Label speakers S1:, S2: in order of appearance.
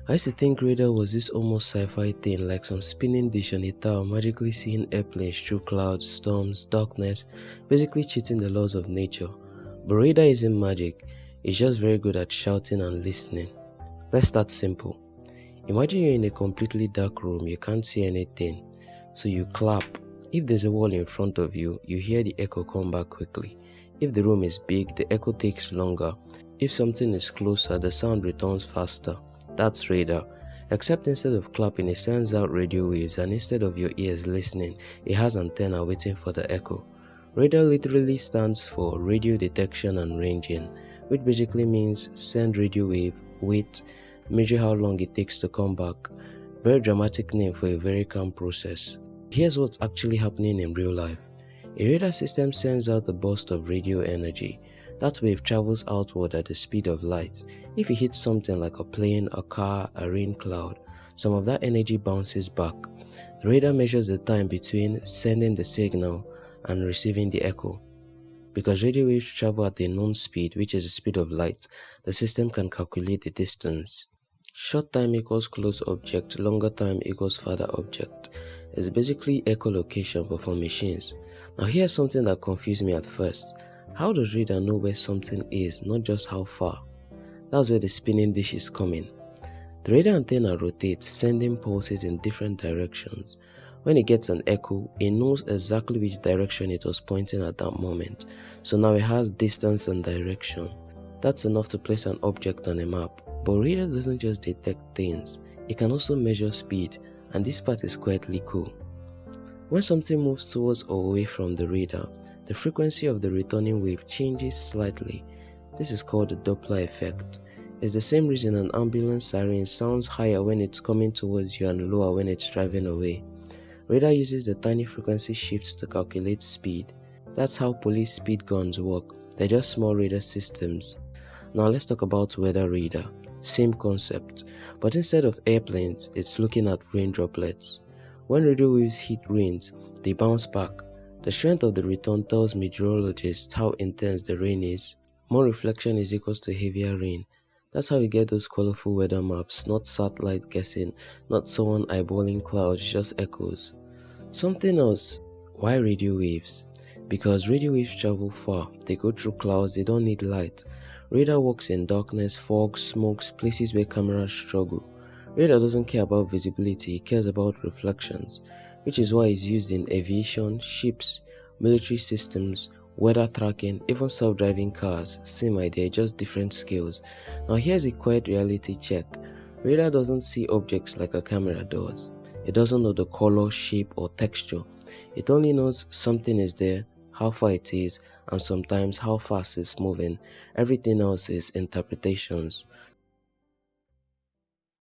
S1: I used to think radar was this almost sci-fi thing, like some spinning dish on a tower magically seeing airplanes through clouds, storms, darkness, basically cheating the laws of nature. But radar isn't magic, it's just very good at shouting and listening. Let's start simple. Imagine you're in a completely dark room, you can't see anything, so you clap. If there's a wall in front of you, you hear the echo come back quickly. If the room is big, the echo takes longer. If something is closer, the sound returns faster. That's radar. Except instead of clapping, it sends out radio waves, and instead of your ears listening, it has antenna waiting for the echo. Radar literally stands for radio detection and ranging, which basically means send radio wave, wait, measure how long it takes to come back. Very dramatic name for a very calm process. Here's what's actually happening in real life. A radar system sends out a burst of radio energy. That wave travels outward at the speed of light. If it hits something like a plane, a car, a rain cloud, some of that energy bounces back. The radar measures the time between sending the signal and receiving the echo. Because radio waves travel at a known speed, which is the speed of light, the system can calculate the distance. Short time equals close object, longer time equals farther object. It's basically echolocation but for machines. Now here's something that confused me at first. How does radar know where something is, not just how far? That's where the spinning dish is coming. The radar antenna rotates, sending pulses in different directions. When it gets an echo, it knows exactly which direction it was pointing at that moment. So now it has distance and direction. That's enough to place an object on a map. But radar doesn't just detect things, it can also measure speed, and this part is quietly cool. When something moves towards or away from the radar, the frequency of the returning wave changes slightly. This is called the Doppler effect. It's the same reason an ambulance siren sounds higher when it's coming towards you and lower when it's driving away. Radar uses the tiny frequency shifts to calculate speed. That's how police speed guns work. They're just small radar systems. Now let's talk about weather radar. Same concept, but instead of airplanes, it's looking at rain droplets. When radio waves hit rains, they bounce back. The strength of the return tells meteorologists how intense the rain is. More reflection is equals to heavier rain. That's how we get those colorful weather maps, not satellite guessing, not someone eyeballing clouds, just echoes. Something else, why radio waves? Because radio waves travel far, they go through clouds, they don't need light. Radar works in darkness, fog, smokes, places where cameras struggle. Radar doesn't care about visibility, it cares about reflections, which is why it's used in aviation, ships, military systems, weather tracking, even self-driving cars. Same idea, just different scales. Now here's a quiet reality check. Radar doesn't see objects like a camera does. It doesn't know the color, shape, or texture. It only knows something is there, how far it is, and sometimes how fast it's moving. Everything else is interpretations.